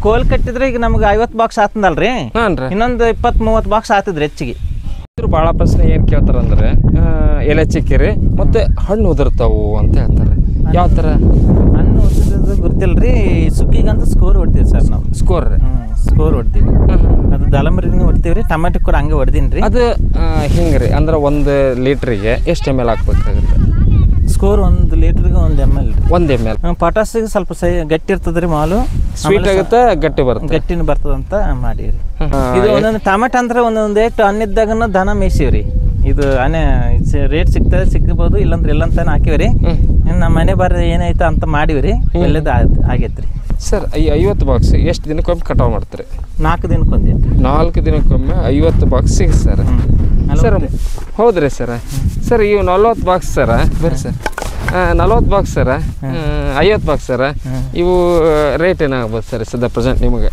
ಕೋಲ್ ಕಟ್ಟಿದ್ರೆ ಈಗ ನಮ್ಗೆ 50 ಬಾಕ್ಸ್ ಆತದಲ್ರಿ. ಇನ್ನೊಂದು 20-30 ಬಾಕ್ಸ್ ಆತದ್ರಿ ಹೆಚ್ಚಿಗೆ. ಭಾಳ ಪ್ರಶ್ನೆ ಏನು ಕೇಳ್ತಾರಂದ್ರೆ ಎಲೆ ಚಿಕ್ಕಿರಿ ಮತ್ತೆ ಹಣ್ಣು ಉದುರ್ತಾವು ಅಂತ ಹೇಳ್ತಾರೆ. ಯಾವ ಥರ ಹಣ್ಣು ಉದುರೋದು ಗೊತ್ತಿಲ್ರಿ. ಸುಗ್ಗಿಗಂತ ಸ್ಕೋರ್ ಹೊಡ್ತೀವಿ ಸರ್ ನಾವು. ಸ್ಕೋರ್ ಹೊಡ್ತೀವಿ. ಅದು ದಾಳಂಬ್ರಿಗೂ ಹೊಡ್ತೀವಿ ರೀ. ಟೊಮೆಟೊ ಕೂಡ ಹಂಗೆ ಹೊಡ್ದೀನಿ ರೀ. ಅದು ಹಿಂಗೆ ರೀ, ಅಂದ್ರೆ 1 ಲೀಟ್ರಿಗೆ ಎಷ್ಟು ml ಹಾಕ್ಬೇಕಾಗುತ್ತೆ? ಸ್ಕೋರ್ 1 ಲೀಟ್ರಿಗೆ 1 ml ರೀ. 1 ml. ಪಟಾಸಿಗೆ ಸ್ವಲ್ಪ ಗಟ್ಟಿ ಇರ್ತದ್ರಿ ಮಾಲು. ಸ್ವೀಟ್ ಆಗುತ್ತೆ, ಗಟ್ಟಿನೂ ಬರ್ತದಂತ ಮಾಡೀವಿ ರೀ. ಇದು ಒಂದೊಂದು ಟೊಮೆಟೊ ಅಂದ್ರೆ ಒಂದೊಂದು ಏಟು ಹಣ್ಣಿದ್ದಾಗನ ದನ ಮೇಯ್ಸೀವಿ ರೀ. ಇದು ರೇಟ್ ಸಿಗ್ಬೋದು, ಇಲ್ಲಂದ್ರೆ ಇಲ್ಲಂತಾನೆ ಹಾಕಿವಿ ರೀ. ನಮ್ಮ ಮನೆ ಬಾರಿ ಏನಾಯ್ತು ಅಂತ ಮಾಡಿವಿ ರೀ. ಒಳ್ಳೇದು ಆಗೈತೆ ರೀ. ಸರ್ ಈ 50 ಬಾಕ್ಸ್ ಎಷ್ಟು ದಿನಕ್ಕೊಮ್ಮೆ ಕಟಾವು ಮಾಡ್ತಾರೆ? 4 ದಿನಕ್ಕೊಂದು. 4 ದಿನಕ್ಕೊಮ್ಮೆ 50 ಬಾಕ್ಸ್ ಸಿಗುತ್ತೆ ಸರ್. ಸರ್ ಹೌದ್ರಿ ಸರ್. ಸರ್ ಇವು 40 ಬಾಕ್ಸ್ ಸರ ಬರ್ರಿ ಸರ್. 40 ಬಾಕ್ಸ್ ಸರ, 50 ಬಾಕ್ಸ್ ಸರ, ಇವು ರೇಟ್ ಏನಾಗ್ಬೋದು ಸರ್ ಸದ್ಯ ಪ್ರೆಸೆಂಟ್ ನಿಮಗೆ?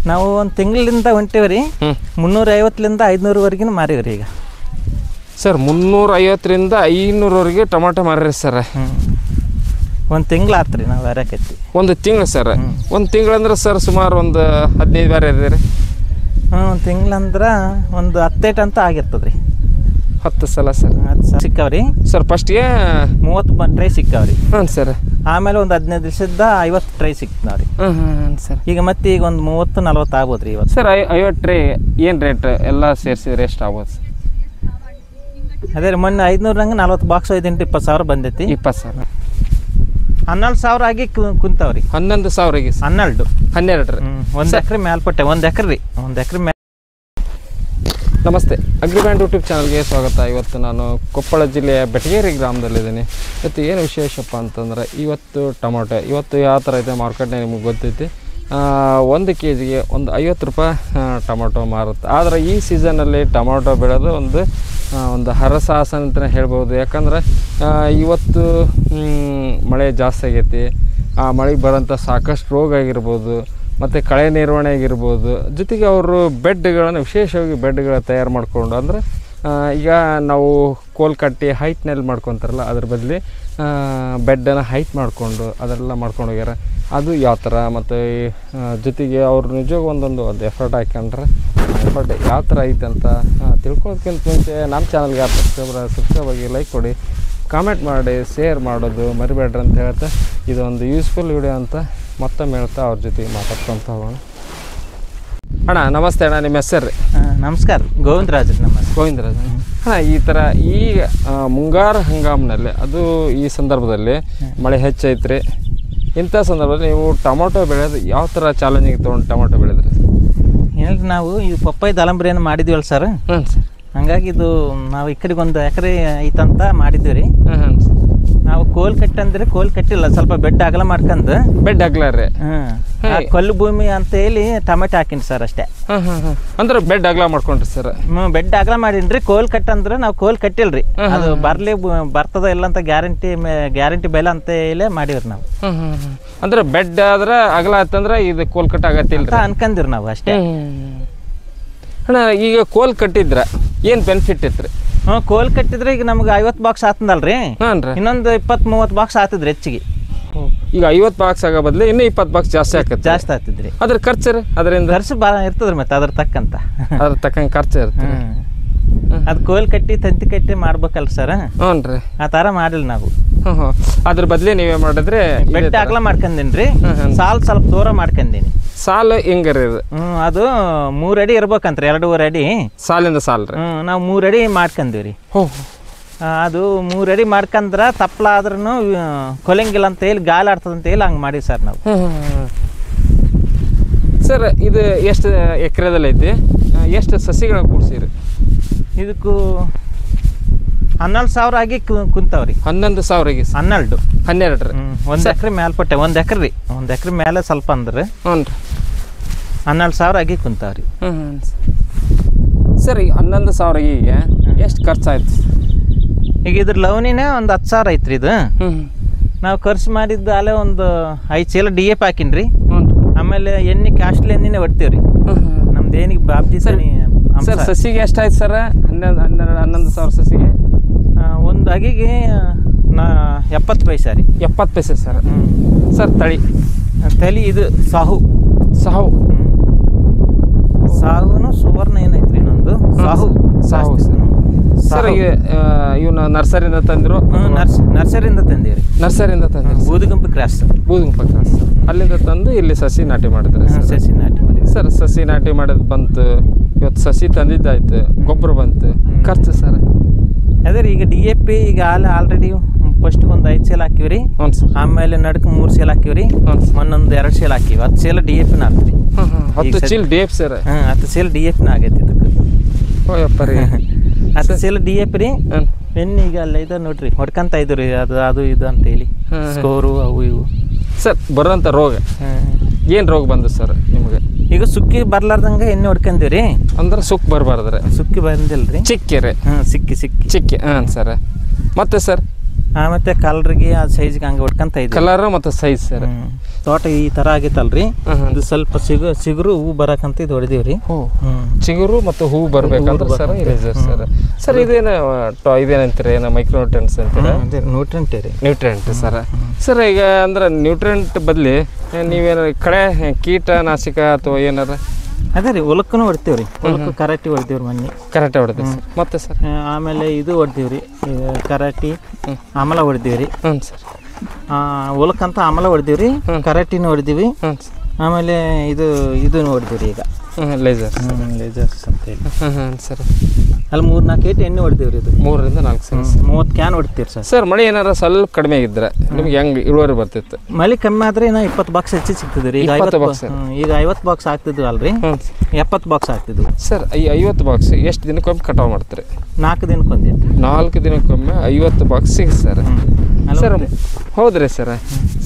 ನಾವು ಒಂದು ತಿಂಗಳಿಂದ ಹೊಂಟೇವಿ ರೀ. 350ಲಿಂದ 500ವರೆಗಿನ ಮಾರೀವಿ ರೀ ಈಗ. ಸರ್ 350ರಿಂದ 500ವರೆಗೆ ಟೊಮಾಟೊ ಮಾರ್ರಿ ಸರ್. 1 ತಿಂಗಳು ಆತು ರೀ ನಾವು ಯಾರಕೈತಿ. 1 ತಿಂಗಳು ಸರ್. 1 ತಿಂಗಳಂದ್ರೆ ಸರ್ ಸುಮಾರು ಒಂದು 15 ಬಾರಿ ಇದೆ ರೀ. 1 ತಿಂಗಳಂದ್ರೆ ಒಂದು 10 ಅಂತ ಆಗಿರ್ತದೆ ರೀ. 10 ಸಲ ಸರ್. 10 ಸಿಕ್ಕಾವ್ರಿ ಸರ್. ಫಸ್ಟ್ಗೆ 30 ಟ್ರೈ ಸಿಕ್ಕಾವ್ರಿ. ಸರ್. ಆಮೇಲೆ ಒಂದು 15 ದಿವಸದ 50 ಟ್ರೈ ಸಿಕ್ತಾವ್ರಿ. ಸರ್. ಈಗ ಮತ್ತೆ ಈಗ ಒಂದು 30-40 ಆಗ್ಬೋದು ರೀ ಇವತ್ತು. ಸರ್ 50 ಟ್ರೈ ಏನು ರೇಟ್ ಎಲ್ಲ ಸೇರಿಸಿದ್ರೆ ಎಷ್ಟು ಆಗ್ಬೋದು? ಅದೇ ರೀ, ಮೊನ್ನೆ 500 ನಂಗೆ 40 ಬಾಕ್ಸ್ 20,000 ಬಂದೈತಿ. 20,000. 12,000 ಆಗಿ ಕುಂತಾವ್ರಿ. 11,000ಗೆ 12 ರೀ. 1 ಎಕರೆ ಮೇಲ್ಪಟ್ಟೆ. 1 ಎಕರೆ ರೀ. 1 ಎಕರೆ ಮೇಲೆ. ನಮಸ್ತೆ, ಅಗ್ರಿಬ್ಯಾಂಡ್ ಯೂಟ್ಯೂಬ್ ಚಾನಲ್ಗೆ ಸ್ವಾಗತ. ಇವತ್ತು ನಾನು ಕೊಪ್ಪಳ ಜಿಲ್ಲೆಯ ಬೆಟಗೇರಿ ಗ್ರಾಮದಲ್ಲಿದ್ದೀನಿ. ಇವತ್ತು ಏನು ವಿಶೇಷಪ್ಪ ಅಂತಂದ್ರೆ ಇವತ್ತು ಟೊಮೊಟೊ ಇವತ್ತು ಯಾವ ಥರ ಐತೆ ಮಾರ್ಕೆಟ್ನಾಗ ನಿಮಗೆ ಗೊತ್ತೈತಿ. 1 kgಗೆ ಒಂದು 50 ರೂಪಾಯಿ ಟೊಮೊಟೊ ಮಾರುತ್ತೆ. ಆದರೆ ಈ ಸೀಸನಲ್ಲಿ ಟೊಮೊಟೊ ಬೆಳೆದು ಒಂದು ಹರಸಾಹಸ ಅಂತಲೇ ಹೇಳ್ಬೋದು. ಯಾಕಂದ್ರೆ ಇವತ್ತು ಮಳೆ ಜಾಸ್ತಿ ಆಗೈತಿ. ಆ ಮಳೆಗೆ ಬರೋಂಥ ಸಾಕಷ್ಟು ರೋಗ ಆಗಿರ್ಬೋದು, ಮತ್ತು ಕಳೆ ನಿರ್ವಹಣೆ ಆಗಿರ್ಬೋದು. ಜೊತೆಗೆ ಅವರು ಬೆಡ್ಗಳನ್ನು ವಿಶೇಷವಾಗಿ ಬೆಡ್ಗಳ ತಯಾರು ಮಾಡಿಕೊಂಡು, ಅಂದರೆ ಈಗ ನಾವು ಕೋಲ್ ಕಟ್ಟಿ ಹೈಟ್ನಲ್ಲಿ ಮಾಡ್ಕೊತಾರಲ್ಲ, ಅದ್ರ ಬದಲಿ ಬೆಡ್ಡನ್ನು ಹೈಟ್ ಮಾಡಿಕೊಂಡು ಅದೆಲ್ಲ ಮಾಡ್ಕೊಂಡು ಹೋಗ್ಯಾರ. ಅದು ಯಾವ ಥರ, ಮತ್ತು ಜೊತೆಗೆ ಅವ್ರು ನಿಜವಾಗ ಒಂದೊಂದು ಎಫರ್ಟ್ ಹಾಕ್ಯಂಡ್ರೆ ಎಫರ್ಟ್ ಯಾವ ಥರ ಐತೆ ಅಂತ ತಿಳ್ಕೊಳ್ಳೋದಕ್ಕಿಂತ ಮುಂಚೆ ನಮ್ಮ ಚಾನಲ್ಗೆ ಸಬ್ಸ್ಕ್ರೈಬ್ ಆಗಿ ಲೈಕ್ ಕೊಡಿ, ಕಾಮೆಂಟ್ ಮಾಡಿ, ಶೇರ್ ಮಾಡೋದು ಮರಿಬೇಡ್ರಿ ಅಂತ ಹೇಳ್ತಾ ಇದೊಂದು ಯೂಸ್ಫುಲ್ ವಿಡಿಯೋ ಅಂತ ಮತ್ತೊಮ್ಮೆ ಹೇಳ್ತಾ ಅವ್ರ ಜೊತೆಗೆ ಮಾತಾಡ್ಕೊತ ಹೋಗೋಣ. ಅಣ್ಣ ನಮಸ್ತೆ. ಅಣ್ಣ ನಿಮ್ಮ ಹೆಸರು ರೀ? ನಮಸ್ಕಾರ, ಗೋವಿಂದರಾಜ್. ನಮಸ್ತೆ, ಗೋವಿಂದರಾಜ್. ಅಣ್ಣ ಈ ಥರ ಈಗ ಮುಂಗಾರು ಹಂಗಾಮಿನಲ್ಲಿ ಅದು ಈ ಸಂದರ್ಭದಲ್ಲಿ ಮಳೆ ಹೆಚ್ಚೈತ್ರಿ. ಇಂಥ ಸಂದರ್ಭದಲ್ಲಿ ನೀವು ಟೊಮೊಟೊ ಬೆಳೆಯೋದು ಯಾವ ಥರ ಚಾಲೆಂಜಿಂಗ್ ತೊಗೊಂಡು ಟೊಮೊಟೊ ಬೆಳೆದ್ರಿ? ಏನ್ರಿ, ನಾವು ಈ ಪಪ್ಪಾಯಿ ದಾಳಂಬ್ರಿಯನ್ನು ಮಾಡಿದ್ವಲ್ಲ ಸರ್. ಸರ್. ಹಂಗಾಗಿ ಇದು ನಾವು ಈ ಕಡೆಗೆ 1 ಎಕರೆ ಐತಂತ ಮಾಡಿದ್ವಿ ರೀ. ನಾವು ಕೋಲ್ ಕಟ್ಟಿ ಅಂದ್ರೆ ಕೋಲ್ ಕಟ್ಟಿಲ್ಲ, ಸ್ವಲ್ಪ ಬೆಡ್ ಅಗಲ ಮಾಡ್ಕೊಂಡು. ಬೆಡ್ ಅಗಲ ರೀ? ಕಲ್ಲು ಭೂಮಿ ಅಂತ ಹೇಳಿ ಟೊಮೆಟೊ ಹಾಕಿನಿ ಸರ್ ಅಷ್ಟೇ. ಅಂದ್ರೆ ಬೆಡ್ ಅಗಲ ಮಾಡ್ಕೊಂಡ್ರಿ ಸರ್? ಬೆಡ್ ಅಗಲ ಮಾಡೀನಿ. ಕೋಲ್ ಕಟ್ ಅಂದ್ರೆ ನಾವು ಕೋಲ್ ಕಟ್ಟಿಲ್ರಿ. ಅದು ಬರ್ತದ ಇಲ್ಲ ಅಂತ ಗ್ಯಾರಂಟಿ ಬೆಲೆ ಅಂತ ಹೇಳಿ ಮಾಡಿವ್ರಿ ನಾವು. ಅಂದ್ರೆ ಬೆಡ್ ಆದ್ರೆ ಅಗಲ ಆಯ್ತಂದ್ರೆ ಇದು ಕೋಲ್ ಕಟ್ ಆಗತ್ತಿಲ್ಲ ಅನ್ಕಂದಿವ್ರಿ ನಾವು ಅಷ್ಟೇ. ಅಣ್ಣ ಈಗ ಕೋಲ್ ಕಟ್ಟಿದ್ರ ಏನ್ ಬೆನಿಫಿಟ್ ಇತ್ರಿ? ಕೋಲ್ ಕಟ್ಟಿದ್ರೆ ಈಗ ನಮ್ಗೆ 50 ಬಾಕ್ಸ್ ಆತದಲ್ರಿ. ಇನ್ನೊಂದು 20-30 ಬಾಕ್ಸ್ ಆತದ್ರಿ ಹೆಚ್ಚಿಗೆ. ಈಗ 50 ಬಾಕ್ಸ್ ಆಗೋ ಬದಲು ಇನ್ನೂ 20 ಬಾಕ್ಸ್ ಜಾಸ್ತಿ ಆಗ್ತಿದ್ರಿ. ಅದ್ರ ಖರ್ಚು ರೀ? ಅದರಿಂದ ಖರ್ಚು ಇರ್ತದ್ರಿ. ಮತ್ತೆ ಅದ್ರ ತಕ್ಕಂಗೆ ಖರ್ಚು ಇರ್ತದೆ. ಅದು ಕೋಲ್ ಕಟ್ಟಿ ತಂತಿ ಕಟ್ಟಿ ಮಾಡ್ಬೇಕಲ್ರಿ ಸರ್. ಹ್ಞೂ. ಆ ಥರ ಮಾಡಿಲ್ಲ ನಾವು. ಅದ್ರ ಬದಲೇ ನೀವೇ ಮಾಡಿದ್ರೆ ಬೆಟ್ಟ ಅಗಲ ಮಾಡ್ಕೊಂಡೀನಿ. ಸಾಲ್ ಸ್ವಲ್ಪ ದೂರ ಮಾಡ್ಕೊಂಡೀನಿ. ಸಾಲು ಹೆಂಗರಿ ಅದು? ಅದು 3 ಅಡಿ ಇರ್ಬೇಕಂತ್ರಿ. 2.5 ಅಡಿ ಸಾಲಿಂದ ಸಾಲ್ ರೀ. ನಾವು 3 ಅಡಿ ಮಾಡ್ಕೊಂಡೀವಿ. ಅದು 3 ಅಡಿ ಮಾಡ್ಕೊಂಡ್ರ ತಪ್ಪಲಾದ್ರೂ ಕೊಲಂಗಿಲ್ಲ ಅಂತ ಹೇಳಿ ಗಾಳಿ ಆಡ್ತದ ಅಂತ ಹೇಳಿ ಹಂಗೆ ಮಾಡಿ ಸರ್ ನಾವು. ಸರ್ ಇದು ಎಷ್ಟು ಎಕರೆದಲ್ಲಿ ಐತಿ? ಎಷ್ಟು ಸಸಿಗಳನ್ನ ಕೂಡ್ಸಿರಿ? ಇದಕ್ಕೂ 12,000 ಆಗಿ ಕುಂತಾವ್ರಿ. 11,000ಗೆ 12. 12 ರೀ. 1 ಎಕರೆ ಮೇಲ್ಪಟ್ಟೆ. 1 ಎಕರೆ ರೀ. 1 ಎಕರೆ ಮೇಲೆ ಸ್ವಲ್ಪ ಅಂದ್ರೆ. ಹ್ಞೂ ರೀ. 12,000 ಆಗಿ ಕುಂತಾವ್ರಿ. ಸರ್ ಈಗ 11,000ಗೆ ಎಷ್ಟು ಖರ್ಚಾಯ್ತು? ಈಗ ಇದ್ರ ಲವನಿನೇ ಒಂದು 10,000 ಐತ್ರಿ. ಇದು ನಾವು ಖರ್ಚು ಮಾಡಿದ್ದು ಅಲ್ಲೇ ಒಂದು 5 ಚೀಲ DAP ಹಾಕಿನ್ರಿ. ಆಮೇಲೆ ಎಣ್ಣೆ ಕಾಸ್ಟ್ಲಿ ಎಣ್ಣೆನೇ ಹೊಡ್ತೀವ್ರಿ. ನಮ್ದು ಏನಿಗೆ ಬಾಬ್ಜಿ ಸರಿ. ಸರ್ ಸಸಿಗೆ ಎಷ್ಟಾಯ್ತು ಸರ್? 11,000 ಸಸಿಗೆ ಒಂದು ಅಗಿಗೆ 70 ಪೈಸೆ ರೀ. 70 ಪೈಸೆ ಸರ್. ಸರ್ ತಳಿ ಇದು ಸಾಹು ಸಾವು ಸಾಹುನು ಸುವರ್ಣ ಏನೈತ್ರಿ ಇನ್ನೊಂದು ಸಾಹು ಸಾವು ಸರ್ ಈಗ ಇವನ್ನ ನರ್ಸರಿಯಿಂದ ತಂದಿರೋ ನರ್ಸರಿಯಿಂದ ತಂದೇವ್ರಿ. ನರ್ಸರಿಯಿಂದ ತಂದಿರಿ ಬೂದುಗುಂಪಿ ಕ್ರಾಸ್. ಬೂದುಗುಂಪ ಕ್ರಾಸ್ ಅಲ್ಲಿಂದ ತಂದು ಇಲ್ಲಿ ಸಸಿ ನಾಟಿ ಮಾಡಿದ್ರೆ ಸಸಿ ನಾಟಿ ಮಾಡಿ ಸರ್. ಸಸಿ ನಾಟಿ ಮಾಡೋದು ಬಂತು, ಇವತ್ತು ಸಸಿ ತಂದಿದ್ದಾಯ್ತು, ಗೊಬ್ಬರ ಬಂತು, ಖರ್ಚು ಸರ್ ಅದೇ ರೀ. ಈಗ DAP ಈಗ ಆಲ್ರೆಡಿ ಫಸ್ಟ್ ಒಂದು 5 ಚೀಲ ಹಾಕಿವ್ರಿ. ಹ್ಞೂ ಸರ್. ಆಮೇಲೆ ನಡಕ್ಕೆ 3 ಚೀಲ ಹಾಕಿವ್ರಿ. ಮೊನ್ನೊಂದು 2 ಚೀಲ ಹಾಕಿವಿ. 10 ಚೀಲ DAP ಹಾಕ್ರಿ. 10 ಚೀಲ DAP ಸರ್. 10 ಚೀಲ DAP ಆಗೈತಿ ಇದಕ್ಕೆ. ಓಯಪ್ಪ ರೀ 10 ಚೀಲ DAP ರೀ. ಈಗ ಅಲ್ಲ ಇದು ನೋಡ್ರಿ ಹೊಡ್ಕಂತ ಇದ್ರಿ ಅದು ಇದು ಅಂತ ಹೇಳಿ ಸ್ಕೋರು ಅವು ಇವು ಸರ್. ಬರೋಂಥ ರೋಗ ಏನು ರೋಗ ಬಂದು ಸರ್ ನಿಮಗೆ? ಈಗ ಸುಕ್ಕಿ ಬರ್ಲಾರ್ದಂಗೆ ಎಣ್ಣೆ ಹೊಡ್ಕೊಂಡಿವ್ರಿ. ಅಂದ್ರೆ ಸುಕ್ ಬರಬಾರ್ದ್ರೆ. ಸುಕ್ಕಿ ಬಂದಿಲ್ರಿ. ಚಿಕ್ಕಿರಿ. ಸಿಕ್ಕಿ ಹಾಂ ಸರ್. ಮತ್ತೆ ಸರ್ ಮತ್ತೆ ಕಲರ್ಗೆ ಆ ಸೈಜ್ಗೆ ಹಂಗೆ ಹೊಡ್ಕಂತ ಇದ್ವಿ. ಕಲರ್ ಮತ್ತು ಸೈಜ್ ಸರ್. ತೋಟ ಈ ಥರ ಆಗಿತ್ತಲ್ರಿ, ಇದು ಸ್ವಲ್ಪ ಚಿಗುರು ಹೂ ಬರಕಂತ ಇದು ಹೊಡೆದಿವ್ರಿ. ಚಿಗುರು ಮತ್ತು ಹೂ ಬರ್ಬೇಕಂದ್ರೆ ಸರ್ ಇರೇಜರ್ ಸರ್. ಸರ್ ಇದೇನಂತೀರಿ ಏನೋ ಮೈಕ್ರೋನ್ಯೂಟ್ರೆಂಟ್ಸ್ ಅಂತೀರ? Nutrient sir. ಸರ್ ಈಗ ಅಂದ್ರೆ ನ್ಯೂಟ್ರೆಂಟ್ ಬದಲಿ ನೀವೇನು ಕಳೆ ಕೀಟನಾಶಕ ಅಥವಾ ಏನಾರ? ಅದೇ ರೀ ಹೊಲಕ್ಕೂ ಹೊಡ್ತೀವ್ರಿ. ಹೊಲಕ್ಕೂ ಕರಾಟಿ ಹೊಡ್ತೀವ್ರಿ ಮೊನ್ನೆ. ಕರಾಟೆ ಹೊಡೆದ್ವಿ ಸರ್. ಮತ್ತೆ ಸರ್ ಆಮೇಲೆ ಇದು ಹೊಡ್ತೀವ್ರಿ ಕರಾಟಿ ಆಮಲ ಹೊಡ್ದೀವ್ರಿ. ಹ್ಞೂ ಸರ್. ಹೊಲಕ್ಕಂತ ಆಮಲ ಹೊಡ್ದೀವ್ರಿ, ಕರಾಟಿನೂ ಹೊಡ್ದೀವಿ. ಆಮೇಲೆ ಇದನ್ನು ಹೊಡ್ದೀವ್ರಿ ಈಗ ಲೇಸರ್ಸ್ ಅಂತ ಹೇಳಿ. ಸರ್ ಅಲ್ಲಿ 3-4 ಏಟು ಎಣ್ಣೆ ಹೊಡ್ದೀವ್ರಿ. ಇದು 3 ರಿಂದ 4 ಸರ್. 30 ಕ್ಯಾನ್ ಹೊಡ್ತೀವಿ ಸರ್. ಸರ್ ಮಳೆ ಏನಾರ ಸ್ವಲ್ಪ ಕಡಿಮೆ ಆಗಿದ್ರೆ ನಿಮ್ಗೆ ಹೆಂಗೆ ಇಳುವರಿ ಬರ್ತಿತ್ತು? ಮಳೆ ಕಮ್ಮಿ ಆದ್ರೆ ಇನ್ನ 20 ಬಾಕ್ಸ್ ಹೆಚ್ಚಿಗೆ ಸಿಗ್ತಿದ್ವಿ ರೀ. ಈಗ 50 ಬಾಕ್ಸ್ ಆಗ್ತಿದ್ವು ಅಲ್ರಿ, 70 ಬಾಕ್ಸ್ ಆಗ್ತಿದ್ವು ಸರ್. ಈ 50 ಬಾಕ್ಸ್ ಎಷ್ಟು ದಿನಕ್ಕೊಮ್ಮೆ ಕಟಾವು ಮಾಡ್ತೀರಿ? 4 ದಿನಕ್ಕೊಂದು. 4 ದಿನಕ್ಕೊಮ್ಮೆ 50 ಬಾಕ್ಸ್ ಸಿಗುತ್ತೆ ಸರ್. ಸರ್ ಹೌದ್ರಿ ಸರ್.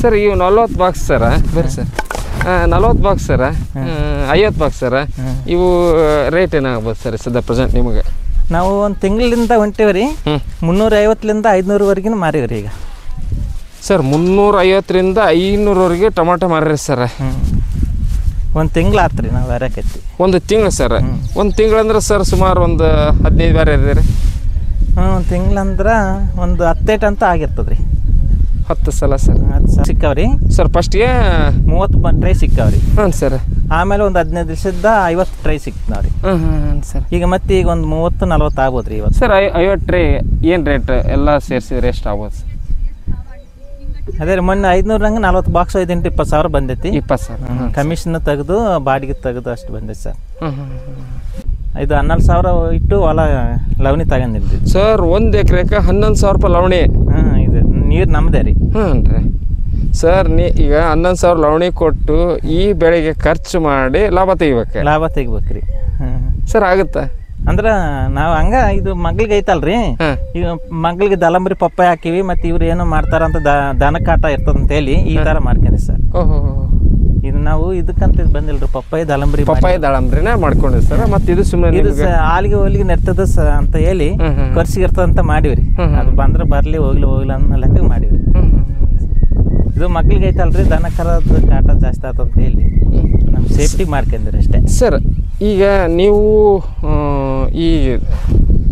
ಸರ್ ಇವು 40 ಬಾಕ್ಸ್ ಸರ ಬರ್ರಿ ಸರ್. 40 ಬಾಕ್ಸ್ ಸರ, 50 ಬಾಕ್ಸ್ ಸರ, ಇವು ರೇಟ್ ಏನಾಗ್ಬೋದು ಸರ್ ಸದ್ಯ ಪ್ರೆಸೆಂಟ್ ನಿಮಗೆ? ನಾವು ಒಂದು ತಿಂಗಳಿಂದ ಹೊಂಟೇವ್ರಿ. 350ರಿಂದ 500ವರೆಗಿನ ಮಾರೀವ್ರಿ ಈಗ ಸರ್. 350ರಿಂದ 500ವರೆಗೆ ಟೊಮಾಟೊ ಮಾರ್ರಿ ಸರ್. ಒಂದು ತಿಂಗಳು ಆತ್ರಿ ನಾವು ಯಾರಕೈತಿ. ಒಂದು ತಿಂಗಳು ಸರ್. ಒಂದು ತಿಂಗಳಂದ್ರೆ ಸರ್ ಸುಮಾರು ಒಂದು 15 ಬಾರಿ ಇದೆ ರೀ. ಒಂದು ತಿಂಗಳಂದ್ರೆ ಒಂದು 10 ಅಂತ ಆಗಿರ್ತದ್ರಿ. 10 ಸಲ ಸರ್. 10 ಸಿಕ್ಕಾವ್ರಿ ಸರ್. ಫಸ್ಟ್ಗೆ 30 ಟ್ರೈ ಸಿಕ್ಕಾವ್ರಿ. ಹಾಂ ಸರ್. ಆಮೇಲೆ ಒಂದು 15 ದಿವಸದ 50 ಟ್ರೈ ಸಿಕ್ತಾವ್ರಿ. ಸರ್. ಈಗ ಮತ್ತೆ ಈಗ ಒಂದು 30-40 ಆಗ್ಬೋದ್ರಿ ಇವತ್ತು ಸರ್. 50 ಟ್ರೈ ಏನು ರೇಟ್ ಎಲ್ಲ ಸೇರಿಸಿದ್ರೆ ಎಷ್ಟು ಆಗ್ಬೋದು ಸರ್? ಅದೇ ರೀ ಮೊನ್ನೆ 500 40 ಬಾಕ್ಸ್ 20 ಸಾವಿರ ಬಂದೈತಿ. 20 ಸಾವಿರ ಕಮಿಷನ್ ತೆಗೆದು ಬಾಡಿಗೆ ತೆಗೆದು ಅಷ್ಟು ಬಂದೈತಿ ಸರ್. ಇದು 12 ಸಾವಿರ ಇಟ್ಟು ಹೊಲ ಲವಣಿ ತಗೊಂಡಿಲ್ರಿ ಸರ್. 1 ಎಕರೆಗೆ 11,000 ರೂಪಾಯಿ ಲವಣಿ. ಇದು ನೀರು ನಮ್ಮದೇ ರೀ. ರೀ ಸರ್. ಈಗ 11,000 ಲವಣಿ ಕೊಟ್ಟು ಈ ಬೆಳೆಗೆ ಖರ್ಚು ಮಾಡಿ ಲಾಭ ತೆಗಿಬೇಕ್ರಿ ಸರ್. ಆಗುತ್ತಾ? ಅಂದ್ರೆ ನಾವು ಹಂಗ ಇದು ಮಗ್ಳಿಗೆ ಐತಲ್ರಿ, ಈಗ ಮಗ್ಳಿಗೆ ದಲಂಬರಿ ಪಪ್ಪಾಯ ಹಾಕಿವಿ. ಮತ್ತೆ ಇವ್ರು ಏನೋ ಮಾಡ್ತಾರಂತ ದನ ಕಾಟ ಇರ್ತದಂತ ಹೇಳಿ ಈ ತರ ಮಾಡ್ಕೊಂಡಿ ಸರ್. ಇದು ನಾವು ಇದಕ್ಕಂತ ಬಂದಿಲ್ರಿ, ಪಪ್ಪಾಯ ದಾಳಂಬ್ರಿನ ಮಾಡ್ಕೊಂಡಿವಿ ಸರ್. ಮತ್ತೆ ಇದು ಸುಮ್ಮನೆ ಇದು ಹಾಲಿಗೆ ಹೋಲಿಗೆ ನೆಡ್ತದ ಅಂತ ಹೇಳಿ ಖರ್ಚಿಗೆ ಇರ್ತದಂತ ಮಾಡಿವ್ರಿ. ಅದು ಬಂದ್ರೆ ಬರ್ಲಿ ಹೋಗ್ಲಿ ಅನ್ನೋ ಲೆಕ್ಕ ಮಾಡಿವ್ರಿ. ಇದು ಮಕ್ಳಿಗೆ ಐತಲ್ರಿ, ದನ ಕರದ ಕಾಟ ಜಾಸ್ತಿ ಆತಂತ ಹೇಳಿ ನಮ್ಮ ಸೇಫ್ಟಿ ಮಾಡ್ಕೊಂಡ್ರಿ ಅಷ್ಟೇ ಸರ್. ಈಗ ನೀವು ಈ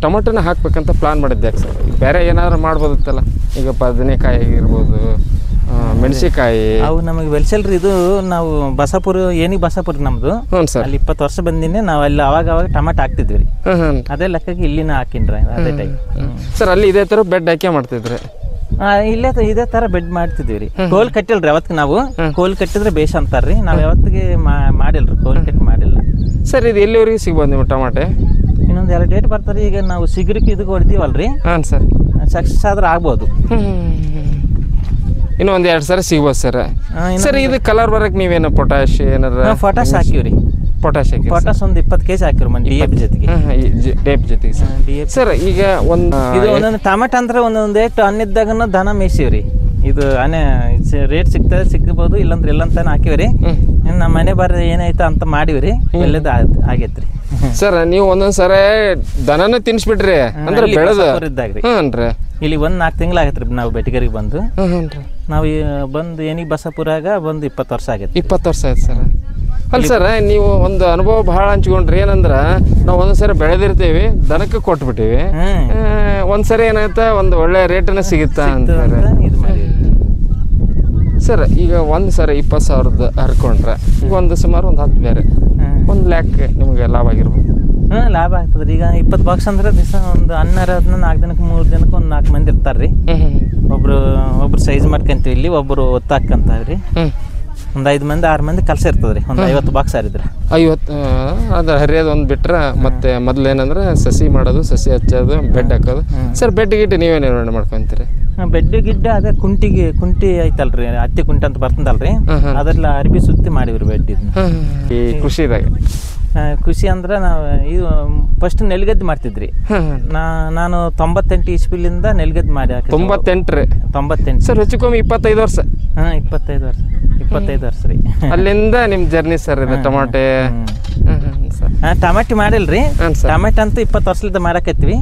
ಟೊಮೆಟೊನ ಹಾಕ್ಬೇಕಂತ ಪ್ಲಾನ್ ಮಾಡಿದ್ದೆ ಸರ್. ಬೇರೆ ಏನಾದ್ರು ಮಾಡ್ಬೋದಿತ್ತಲ್ಲ, ಈಗ ಬದನೆಕಾಯಿ ಆಗಿರ್ಬೋದು, ಮೆಣಸಿಕಾಯಿ ಅವು ನಮಗೆ ಬೆಳೆಸಲ್ರಿ. ಇದು ನಾವು ಬಸಾಪುರ ಬಸಾಪುರ ನಮ್ದು. ಹ್ಞೂ ಸರ್. ಅಲ್ಲಿ 20 ವರ್ಷ ಬಂದಿನಿ ನಾವು. ಅಲ್ಲಿ ಅವಾಗ ಟೊಮೆಟೊ ಹಾಕ್ತಿದ್ವಿ ರೀ. ಅದೇ ಲೆಕ್ಕಕ್ಕೆ ಇಲ್ಲಿನ ಹಾಕಿನ್ರಿ ಅದೇ ಟೈಮ್ ಸರ್. ಅಲ್ಲಿ ಇದೇ ಥರ ಬೆಡ್ ಹಾಕಿ ಮಾಡ್ತಿದ್ರಿ? ಇಲ್ಲೇ ಇದೇ ತರ ಬೆಡ್ ಮಾಡ್ತಿದ್ವಿ ರೀ. ಕೋಲ್ ಕಟ್ಟಿಲ್ರಿ ಅವತ್ತಿಗೆ ನಾವು. ಕೋಲ್ ಕಟ್ಟಿದ್ರೆ ಬೇಷ್ ಅಂತಾರ್ರಿ. ನಾವು ಯಾವತ್ತಿಗೆ ಮಾಡಿಲ್ರಿ, ಕೋಲ್ ಕಟ್ಟಿ ಮಾಡಿಲ್ಲ ಸರ್. ಇದು ಎಲ್ಲಿವರೆಗೆ ಸಿಗ್ಬೋದು ನಿಮ್ಮ ಟೊಮಾಟೆ? ಇನ್ನೊಂದು 2 ಡೇಟ್ ಬರ್ತಾರೆ. ಈಗ ನಾವು ಸಿಗರಿಕೆ ಇದಕ್ಕೆ ಹೊಡ್ತೀವಲ್ರಿ. ಹಾಂ ಸರ್. ಸಕ್ಸಸ್ ಆದ್ರೆ ಆಗ್ಬೋದು. ಇನ್ನೂ ಒಂದು 2 ಸರಿ ಸಿಗ್ಬೋದು ಸರ್. ಸರ್ ಇದು ಕಲರ್ ಬರಕ್ಕೆ ನೀವೇನು ಪೊಟ್ಯಾಶ್ ಏನಾರ? ಪೊಟ್ಯಾಶ್ ಹಾಕಿವ್ರಿ. ಪೊಟ್ಯಾಶ್ ಒಂದು 20 kg ಹಾಕಿವ್ರಿ ಮನೆ DAP ಜೊತೆಗೆ. DAP ಜೊತೆಗೆ ಸರ್. ಈಗ ಒಂದೊಂದು ಟೊಮೆಟೊ ಅಂದ್ರೆ ಒಂದೊಂದು ಟನ್ ಇದ್ದಾಗನ ದನ ಮೇಯ್ಸಿವ್ರಿ. ಇದು ರೇಟ್ ಸಿಗ್ಬೋದು, ಇಲ್ಲಂದ್ರೆ ಇಲ್ಲಂತಾನೆ ಹಾಕಿವ್ರಿ. ನಮ್ಮ ಮನೆ ಬಾರಿ ಏನಾಯ್ತು ಅಂತ ಮಾಡಿವ್ರಿ, ಒಳ್ಳೇದು ಆಗೈತ್ರಿ ಸರ್. ನೀವು ಒಂದೊಂದ್ಸರಿ ದನನ ತಿನ್ಸ್ಬಿಟ್ರಿ ಅಂದ್ರೆ ಬೆಳೆದ ಇದ್ದಾಗ್ರಿ. ಇಲ್ಲಿ 4 ತಿಂಗಳು ಆಗೈತ್ರಿ ನಾವು ಬೆಟಗರಿಗೆ ಬಂದು. ನಾವು ಬಂದು ಬಸಾಪುರಾಗ ಬಂದು 20 ವರ್ಷ ಆಗೈತಿ. 20 ವರ್ಷ ಆಯ್ತು ಸರ್. ಅಲ್ಲ ಸರ್, ನೀವು ಒಂದು ಅನುಭವ ಬಹಳ ಹಂಚ್ಕೊಂಡ್ರಿ. ಏನಂದ್ರ ನಾವು ಒಂದೊಂದ್ಸರಿ ಬೆಳೆದಿರ್ತೀವಿ, ದನಕ್ಕೆ ಕೊಟ್ಬಿಟ್ಟಿವಿ. ಒಂದ್ಸರಿ ಏನಾಯ್ತಾ ಒಂದು ಒಳ್ಳೆ ರೇಟನ್ನ ಸಿಗುತ್ತಾ ಅಂತ. ಸರ್ ಈಗ ಒಂದು ಸರ 20,000 ಹರ್ಕೊಂಡ್ರೆ ಈಗ ಒಂದು ಸುಮಾರು ಒಂದು 10 ಬೇರೆ 1 ಲ್ಯಾಕ್ ನಿಮಗೆ ಲಾಭ ಆಗಿರ್ಬೋದು. ಲಾಭ ಆಗ್ತದೆ ರೀ. ಈಗ 20 ಬಾಕ್ಸ್ ಅಂದ್ರೆ ದಿವಸ ಒಂದು 12 4 ದಿನಕ್ಕೆ 3 ದಿನಕ್ಕೆ ಒಂದು 4 ಮಂದಿ ಇರ್ತಾರೆ ರೀ. ಒಬ್ರು ಸೈಜ್ ಮಾಡ್ಕೊಂತೀವಿ ಇಲ್ಲಿ, ಒಬ್ಬರು ಒತ್ತಾಕಂತಾವ್ರಿ ರೀ. ಒಂದು 5 ಮಂದಿ 6 ಮಂದಿ ಕೆಲಸ ಇರ್ತದೆ ರೀ. ಒಂದು 50 ಬಾಕ್ಸ್ ಹರಿದ್ರೆ 50 ಅದು ಹರಿಯೋದು ಒಂದು ಬಿಟ್ರೆ ಮತ್ತೆ ಮೊದಲೇನಂದ್ರೆ ಸಸಿ ಮಾಡೋದು, ಸಸಿ ಹಚ್ಚೋದು, ಬೆಡ್ ಹಾಕೋದು. ಸರ್ ಬೆಡ್ ಗಿಡ್ಡು ನೀವೇ ನಿರ್ವಹಣೆ ಮಾಡ್ಕೊತೀರಿ? ಬೆಡ್ ಗಿಡ್ಡ ಅದೇ ಕುಂಟಿ ಐತಲ್ರಿ, ಹತ್ತಿ ಕುಂಟೆ ಅಂತ ಬರ್ತದಲ್ರಿ, ಅದ್ರಲ್ಲಿ ಅರ್ಬಿ ಸುತ್ತಿ ಮಾಡಿವ್ರಿ ಬೆಡ್. ಈ ಕೃಷಿದಾಗ ಖುಷಿ ಅಂದ್ರೆ ನಾವು ಇದು ಫಸ್ಟ್ ನೆಲ್ಗದ್ದು ಮಾಡ್ತಿದ್ರಿ. ನಾನು 98 ಇಸ್ವಿಲಿಂದ ನೆಲ್ಗದ್ದು ಮಾಡಿ 98 ರೀ. 98 ಸರ್ ಹೆಚ್ಚು ಕಮ್ಮಿ 25 ವರ್ಷ. 25 ವರ್ಷ ರೀ. ಅಲ್ಲಿಂದ ನಿಮ್ಮ ಜರ್ನಿ ಸರ್ ಇದು ಟೊಮಾಟೆ. ಟಮಾಟಿ ಮಾಡಿಲ್ರಿ, ಟಮಾಟೆ ಅಂತೂ 20 ವರ್ಷದಿಂದ ಮಾಡಕತ್ತೀವಿ.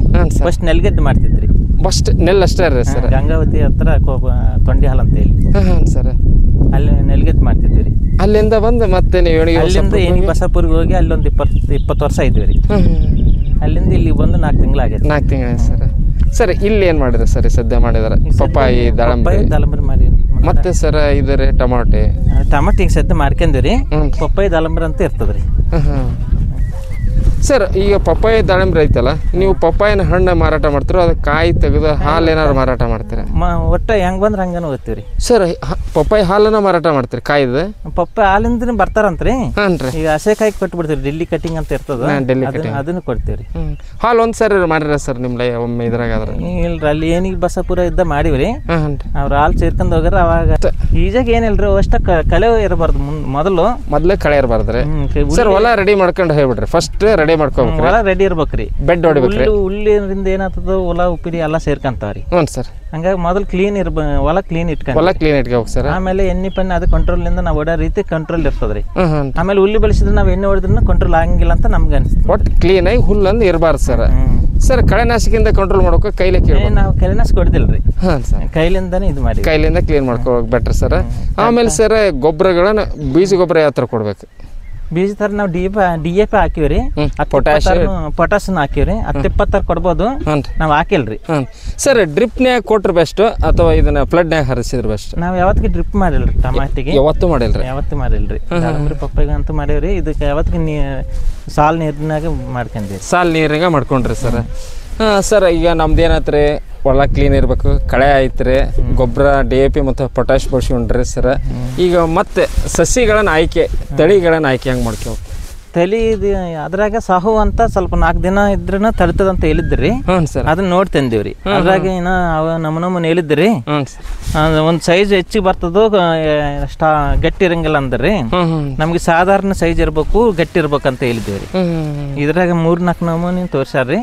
ಫಸ್ಟ್ ನೆಲ್ಗದ್ದು ಮಾಡ್ತಿದ್ರಿ. ಫಸ್ಟ್ ನೆಲ್ ಅಷ್ಟೇ ರೀ ಸರ್? ಗಂಗಾವತಿ ಹತ್ರ ತೊಂಡಿ ಹಾಲ್ ಅಂತ ಹೇಳಿ ಸರ್ ಅಲ್ಲಿ ನೆಲ್ಗದ್ದು ಮಾಡ್ತಿದ್ವಿ ರೀ. ಅಲ್ಲಿಂದ ಬಂದು ಮತ್ತೆ ನೀವು ಅಲ್ಲಿಂದ ಏನಿ ಬಸಾಪುರ್ಗೆ ಹೋಗಿ ಅಲ್ಲೊಂದು 20 ವರ್ಷ ಇದ್ವಿ ರೀ. ಅಲ್ಲಿಂದ ಇಲ್ಲಿ ಬಂದು 4 ತಿಂಗಳಾಗೈತೆ. 4 ತಿಂಗಳ ಸರ್. ಸರ್ ಇಲ್ಲಿ ಏನು ಮಾಡಿದ್ರೆ ಸರ್ ಸದ್ಯ ಮಾಡಿದಾರೆ? ಪಪ್ಪಾಯಿ, ದಾಳಂಬ್ರಿ ಮಾಡಿ. ಮತ್ತೆ ಸರ್ ಇದರ ಟಮಾಟೆ ಈಗ ಸದ್ಯ ಮಾಡ್ಕೊಂಡ್ವಿ ರೀ. ಪಪ್ಪಾಯಿ ದಾಳಂಬ್ರಿ ಅಂತ ಇರ್ತದೆ ರೀ. ಸರ್ ಈಗ ಪಪ್ಪಾಯಿ ದಾಳಿಂಬ್ರಿ ಐತಲ್ಲ, ನೀವು ಪಪ್ಪಾಯಿನ ಹಣ್ಣು ಮಾರಾಟ ಮಾಡ್ತೀರೋ ಅದು ಕಾಯಿ ತೆಗೆದು ಹಾಲು ಏನಾದ್ರು ಮಾರಾಟ ಮಾಡ್ತೀರಾ? ಒಟ್ಟು ಹೆಂಗೆ ಬಂದ್ರೆ ಹಂಗನ ಓದ್ತೀವಿ ರೀ. ಸರ್ ಪಪ್ಪಾಯಿ ಹಾಲನ್ನ ಮಾರಾಟ ಮಾಡ್ತೀರಿ? ಕಾಯ್ದು ಪಪ್ಪಾಯಿ ಹಾಲಿಂದ ಬರ್ತಾರಂತ್ರಿ. ಹಾನ್ರಿ. ಈಗ ಹಸೆ ಕಾಯಿ ಕೊಟ್ಬಿಡ್ತೀವಿ, ಡೆಲ್ಲಿ ಕಟಿಂಗ್ ಅಂತ ಇರ್ತದ, ಅದನ್ನು ಕೊಡ್ತೀವಿ ರೀ. ಹಾಲು ಒಂದು ಸರಿ ಮಾಡಿರ ಸರ್ ನಿಮ್ಲೆ ಒಮ್ಮೆ ಇದ್ರಾಗ? ಇಲ್ರಿ, ಅಲ್ಲಿ ಏನಿಗೆ ಬಸಾಪುರ ಇದ್ದ ಮಾಡಿವ್ರಿ. ಅವ್ರು ಹಾಲು ಸೇರ್ಕೊಂಡ್ ಹೋಗ್ರ ಅವಾಗ. ಈಜಾಗ ಏನಿಲ್ರಿ, ಅಷ್ಟ ಕಳೆ ಇರಬಾರ್ದು. ಮೊದಲೇ ಕಳೆ ಇರಬಾರ್ದ್ರಿ. ಸರ್ ಹೊಲ ರೆಡಿ ಮಾಡ್ಕೊಂಡು ಹೋಗ್ಬಿಡ್ರಿ. ಫಸ್ಟ್ ರೆಡಿ ಮಾಡ್ಕೋಬೇಕು, ಹೊಲ ರೆಡಿ ಇರ್ಬೇಕ್ರಿ. ಬೆಡ್ ಹೊಡಿಬೇಕ್ರಿ. ಹುಲ್ಲಿಂದ ಏನಾಗ್ತದ, ಹೊಲ ಉಪ್ಪಿಡಿ ಎಲ್ಲ ಸೇರ್ಕಂತಾವ್ರಿ. ಹ್ಞೂ ಸರ್. ಹಂಗಾಗಿ ಮೊದಲು ಕ್ಲೀನ್ ಹೊಲ ಕ್ಲೀನ್ ಇಟ್ಕೋಬೇಕು ಸರ್. ಆಮೇಲೆ ಎಣ್ಣೆ ಪಣ್ಣೆ ಅದು ಕಂಟ್ರೋಲ್ನಿಂದ ನಾವು ಓಡೋ ರೀತಿ ಕಂಟ್ರೋಲ್ ಇರ್ತದ್ರಿ. ಆಮೇಲೆ ಹುಲ್ಲು ಬೆಳೆಸಿದ್ರೆ ನಾವು ಎಣ್ಣೆ ಹೊಡೆದ್ರೂ ಕಂಟ್ರೋಲ್ ಆಗಂಗಿಲ್ಲ ಅಂತ ನಮ್ಗೆ ಅನಿಸ್ತದೆ. ಒಟ್ಟು ಕ್ಲೀನ್ ಆಗಿ ಹುಲ್ಲಂದು ಇರಬಾರ್ದು ಸರ್. ಸರ್ ಕಳೆನಾಶಕಿಂದ ಕಂಟ್ರೋಲ್ ಮಾಡೋಕೆ ಕೈಲೇ ಕೇಳಿ? ನಾವು ಕಳೆನಾಶಕ ಹೊಡೆದಿಲ್ರಿ. ಕೈಲಿಂದಾನೆ ಇದು ಮಾಡಿ, ಕೈಲಿಂದ ಕ್ಲೀನ್ ಮಾಡ್ಕೋಬೇಕು ಬೆಟ್ರ್ ಸರ್. ಆಮೇಲೆ ಸರ್ ಗೊಬ್ಬರಗಳನ್ನ ಬೀಜ ಗೊಬ್ಬರ ಯಾವ ಥರ ಕೊಡ್ಬೇಕು? ಬೀಜ ತರ ನಾವು DAP ಹಾಕಿವ್ರಿ, ಪೊಟ್ಯಾಶ್ ಹಾಕಿವ್ರಿ. 10-20 ಕೊಡ್ಬೋದು, ನಾವು ಹಾಕಿಲ್ರಿ. ಸರ್ ಡ್ರಿಪ್ನ್ಯಾಗ ಕೊಟ್ರೆ ಬೆಸ್ಟ್ ಅಥವಾ ಇದನ್ನ ಫ್ಲಡ್ನ್ಯಾಗ ಹರಿಸಿದ್ರೆ ಬೆಸ್ಟ್? ನಾವು ಯಾವತ್ತಿಗೆ ಡ್ರಿಪ್ ಮಾಡಿಲ್ರಿ ಟಮಾಟಿಗೆ. ಯಾವತ್ತೂ ಮಾಡಿಲ್ರಿ? ದಾಳಂಬ್ರಿ ಪಪ್ಪಾಯಿಗೆ ಅಂತೂ ಮಾಡೇವ್ರಿ. ಇದಕ್ಕೆ ಯಾವತ್ತಿಗೆ ಸಾಲ್ ನೀರಿನಾಗ ಮಾಡ್ಕೊಂಡ್ರಿ. ಸಾಲ್ ನೀರಾಗ ಮಾಡ್ಕೊಂಡ್ರಿ ಸರ್. ಸರ್ ಈಗ ನಮ್ದು ಏನಾಯ್ತು ಹೊಲ ಕ್ಲೀನ್ ಇರಬೇಕು, ಕಳೆ ಐತ್ರಿ, ಗೊಬ್ಬರ DAP ಮತ್ತು ಪೊಟ್ಯಾಶ್ ಬಳಸ್ಕೊಂಡ್ರಿ ಸರ್. ಈಗ ಮತ್ತೆ ಸಸಿಗಳನ್ನ ತಳಿಗಳನ್ನ ಆಯ್ಕೆ ಹೆಂಗೆ ಮಾಡ್ಕೋಬೇಕು? ತಳಿ ಇದು ಅದ್ರಾಗ ಸಾಹು ಅಂತ ಸ್ವಲ್ಪ 4 ದಿನ ಇದ್ರೂ ತಡ್ತದ ಅಂತ ಹೇಳಿದ್ರಿ. ಅದನ್ನ ನೋಡಿ ತಂದಿವ್ರಿ. ಅದ್ರಾಗ ಏನ ನಮ್ಮನೆ ಹೇಳಿದ್ರಿ, ಒಂದು ಸೈಜ್ ಹೆಚ್ಚಿಗೆ ಬರ್ತದೋ ಗಟ್ಟಿ ಇರಂಗಿಲ್ಲ ಅಂದ್ರಿ. ನಮ್ಗೆ ಸಾಧಾರಣ ಸೈಜ್ ಇರ್ಬೇಕು, ಗಟ್ಟಿ ಇರ್ಬೇಕಂತ ಹೇಳಿದ್ವಿ. ಇದ್ರಾಗ 3-4 ನಮೂನಿ ತೋರ್ಸಾರ್ರಿ.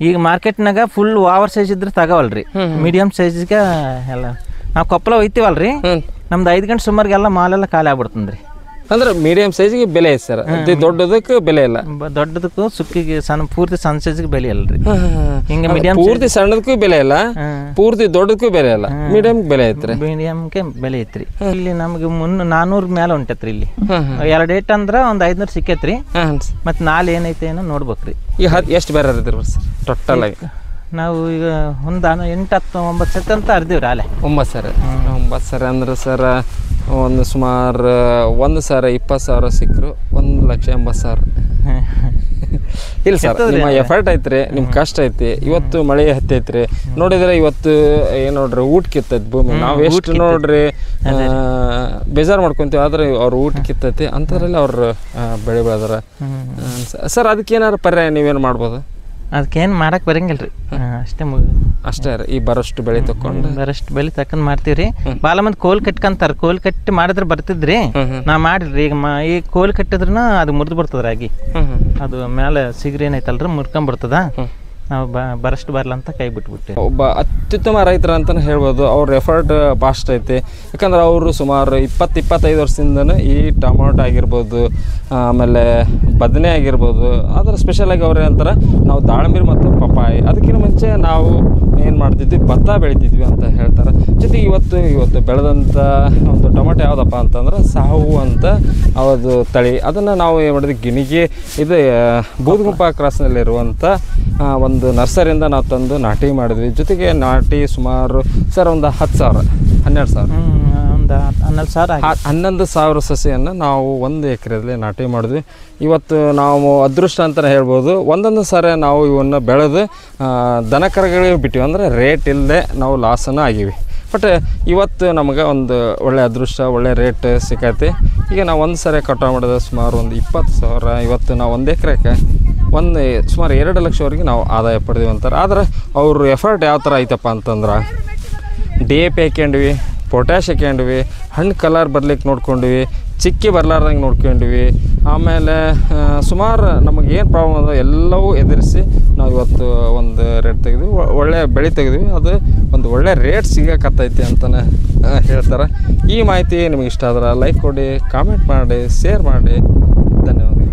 ಈಗ ಮಾರ್ಕೆಟ್ನಾಗ ಫುಲ್ ಓವರ್ ಸೈಜ್ ಇದ್ರೆ ತಗೋವಲ್ರಿ, ಮೀಡಿಯಂ ಸೈಜ್ಗೆ ಎಲ್ಲ. ನಾವು ಕೊಪ್ಪಳ ಒಯ್ತೀವಲ್ರಿ, ನಮ್ದು 5 ಗಂಟೆ ಸುಮಾರಿಗೆಲ್ಲ ಮಾಲೆಲ್ಲ ಖಾಲಿ ಆಗ್ಬಿಡ್ತಂದ್ರಿ. ಅಂದ್ರೆ ಮೀಡಿಯಂ ಸೈಜ್ಗೆ ಬೆಲೆ ಐತೆ ಸರ್, ದೊಡ್ಡದಕ್ಕೆ ಬೆಲೆ ಇಲ್ಲ. ದೊಡ್ಡದಕ್ಕೂ ಸುಕ್ಕಿಗೆ ಪೂರ್ತಿ ಸಣ್ಣ ಸೈಜ್ಗೆ ಬೆಲೆ ಇಲ್ಲರಿ. ಹಿಂಗೆ ಮೀಡಿಯಂ ಪೂರ್ತಿ ಸಣ್ಣದಕ್ಕೂ ಬೆಲೆ ಇಲ್ಲ, ಪೂರ್ತಿ ದೊಡ್ಡದಕ್ಕೂ ಬೆಲೆ ಇಲ್ಲ, ಮೀಡಿಯಂ ಬೆಲೆ ಐತ್ರಿ. ಮೀಡಿಯಂಗೆ ಬೆಲೆ ಐತ್ರಿ. ಇಲ್ಲಿ ನಮ್ಗೆ 400 ಮೇಲೆ ಹೊಂಟೈತ್ರಿ. ಇಲ್ಲಿ 2 ಏಟ್ ಅಂದ್ರೆ ಒಂದು 500 ಸಿಕ್ಕೈತ್ರಿ. ಮತ್ತೆ ನಾಳೆ ಏನೈತೆ ಏನೋ ನೋಡ್ಬೇಕ್ರಿ. ಈಗ ಎಷ್ಟು ಬೇರೆ ಇರ್ತೀರಿ ಸರ್ ಟೋಟಲ್ ಆಗಿ? ನಾವು ಈಗ ಒಂದು 8-10-9 ಸೆಟ್ ಅಂತ ಅರ್ದೀವ್ರಿ. ಅಲ್ಲೇ 9 ಸರ್. 9 ಸರ್ ಅಂದ್ರೆ ಸರ್ ಒಂದು ಸುಮಾರು 1 ಸಾವಿರ 20,000 ಸಿಕ್ಕರು 1,80,000. ಇಲ್ಲ ಸರ್, ನಿಮ್ಮ ಎಫರ್ಟ್ ಐತ್ರಿ, ನಿಮ್ಮ ಕಷ್ಟ ಐತಿ. ಇವತ್ತು ಮಳೆ ಹತ್ತೈತ್ರಿ ನೋಡಿದ್ರೆ, ಇವತ್ತು ಏನು ನೋಡ್ರಿ ಊಟ ಕಿತ್ತೈತಿ ಭೂಮಿ. ನಾವು ಎಷ್ಟು ನೋಡ್ರಿ ಬೇಜಾರು ಮಾಡ್ಕೊಂತೀವಿ, ಆದ್ರೆ ಅವ್ರು ಊಟ ಕಿತ್ತೈತಿ ಅಂಥದ್ರಲ್ಲಿ ಅವ್ರು ಬೆಳೆ ಬೆಳೆದಾರ. ಸರ್ ಅದಕ್ಕೇನಾರು ಪರ್ಯಾಯ ನೀವೇನು ಮಾಡ್ಬೋದು? ಅದಕ್ಕೇನು ಮಾಡಕ್ಕೆ ಬರಂಗಿಲ್ರಿ, ಅಷ್ಟೇ ರೀ. ಈ ಬರೋಷ್ಟು ಬೆಳೆ ತಕೊಂಡು ಮಾಡ್ತೀವ್ರಿ. ಭಾಳ ಮಂದಿ ಕೋಲ್ ಕಟ್ಕೊಂತಾರ, ಕೋಲ್ ಕಟ್ಟಿ ಮಾಡಿದ್ರೆ ಬರ್ತಿದ್ರಿ. ನಾ ಮಾಡಿದ್ರಿ. ಈಗ ಕೋಲ್ ಕಟ್ಟಿದ್ರೂ ಅದು ಮುರಿದು ಬರ್ತದ ರಾಗಿ. ಅದು ಮೇಲೆ ಸಿಗ್ರಿ ಏನೈತಲ್ರಿ ಮುರ್ಕೊಂಡ್ಬಿಡ್ತದ. ನಾವು ಬರಷ್ಟು ಬರಲ್ಲ ಅಂತ ಕೈ ಬಿಟ್ಬಿಟ್ಟೆ. ಒಬ್ಬ ಅತ್ಯುತ್ತಮ ರೈತರ ಅಂತಲೇ ಹೇಳ್ಬೋದು. ಅವ್ರ ಎಫರ್ಟ್ ಭಾಸ್ಟ್ ಐತಿ. ಯಾಕಂದ್ರೆ ಅವರು ಸುಮಾರು 20-25 ವರ್ಷದಿಂದನೂ ಈ ಟೊಮಾಟೊ ಆಗಿರ್ಬೋದು, ಆಮೇಲೆ ಬದನೆ ಆಗಿರ್ಬೋದು, ಅದರ ಸ್ಪೆಷಲಾಗಿ ಅವ್ರು ಏನಂತಾರೆ, ನಾವು ದಾಳಂಬ್ರಿ ಮತ್ತು ಪಪ್ಪಾಯಿ ಅದಕ್ಕಿಂತ ಮುಂಚೆ ನಾವು ಏನು ಮಾಡ್ತಿದ್ವಿ, ಭತ್ತ ಬೆಳಿತಿದ್ವಿ ಅಂತ ಹೇಳ್ತಾರೆ. ಜೊತೆಗೆ ಇವತ್ತು ಬೆಳೆದಂಥ ಒಂದು ಟೊಮಾಟೊ ಯಾವುದಪ್ಪ ಅಂತಂದ್ರೆ ಸಾಹು ಅಂತ ಅವತ್ತು ತಳಿ. ಅದನ್ನು ನಾವು ಏನು ಮಾಡಿದ್ವಿ, ಗಿಣಿಗೆ ಇದು ಬೂದಗುಂಪ ಕ್ರಾಸ್ನಲ್ಲಿರುವಂಥ ಒಂದು ನರ್ಸರಿಯಿಂದ ನಾವು ತಂದು ನಾಟಿ ಮಾಡಿದ್ವಿ. ಜೊತೆಗೆ ನಾಟಿ ಸುಮಾರು ಸರ್ ಒಂದು 10,000-12,000 ಒಂದು ಒಂದು 11,000 ಆಗಿದೆ. 11,000 ಸಸಿಯನ್ನು ನಾವು 1 ಎಕರೆಯಲ್ಲಿ ನಾಟಿ ಮಾಡಿದ್ವಿ. ಇವತ್ತು ನಾವು ಅದೃಷ್ಟ ಅಂತಲೇ ಹೇಳ್ಬೋದು. ಒಂದೊಂದು ಸಾರಿ ನಾವು ಇವನ್ನು ಬೆಳೆದು ದನಕರುಗಳಿಗೆ ಬಿಟ್ಟಿವಿ, ಅಂದರೆ ರೇಟ್ ಇಲ್ಲದೆ ನಾವು ಲಾಸನ್ನು ಆಗಿವಿ. ಬಟ್ ಇವತ್ತು ನಮಗೆ ಒಂದು ಒಳ್ಳೆ ಅದೃಷ್ಟ, ಒಳ್ಳೆ ರೇಟ್ ಸಿಕ್ಕೈತಿ. ಈಗ ನಾವು ಒಂದು ಸಾರಿ ಕಟಾವು ಮಾಡಿದ ಸುಮಾರು ಒಂದು 20,000. ಇವತ್ತು ನಾವು 1 ಎಕರೆಗೆ ಸುಮಾರು 2 ಲಕ್ಷವರೆಗೆ ನಾವು ಆದಾಯ ಪಡೆದೀವಿ ಅಂತಾರೆ. ಆದರೆ ಅವ್ರ ಎಫರ್ಟ್ ಯಾವ ಥರ ಐತಪ್ಪ ಅಂತಂದ್ರೆ DAP ಹಾಕ್ಯಂಡ್ವಿ, ಪೊಟ್ಯಾಶ್ ಹಾಕ್ಯಂಡ್ವಿ, ಹಣ್ಣು ಕಲರ್ ಬರ್ಲಿಕ್ಕೆ ನೋಡ್ಕೊಂಡ್ವಿ, ಚಿಕ್ಕಿ ಬರಲಾರ್ದಂಗೆ ನೋಡ್ಕೊಂಡ್ವಿ. ಆಮೇಲೆ ಸುಮಾರು ನಮಗೇನು ಪ್ರಾಬ್ಲಮ್ ಅದ ಎಲ್ಲವೂ ಎದುರಿಸಿ ನಾವು ಇವತ್ತು ಒಂದು ರೇಟ್ ತೆಗೆದ್ವಿ, ಒಳ್ಳೆ ಬೆಳೆ ತೆಗೆದ್ವಿ. ಅದು ಒಂದು ಒಳ್ಳೆ ರೇಟ್ ಸಿಗಕತ್ತೈತಿ ಅಂತಲೇ ಹೇಳ್ತಾರೆ. ಈ ಮಾಹಿತಿ ನಿಮಗೆ ಇಷ್ಟ ಆದ್ರೆ ಲೈಕ್ ಕೊಡಿ, ಕಾಮೆಂಟ್ ಮಾಡಿ, ಶೇರ್ ಮಾಡಿ. ಧನ್ಯವಾದಗಳು.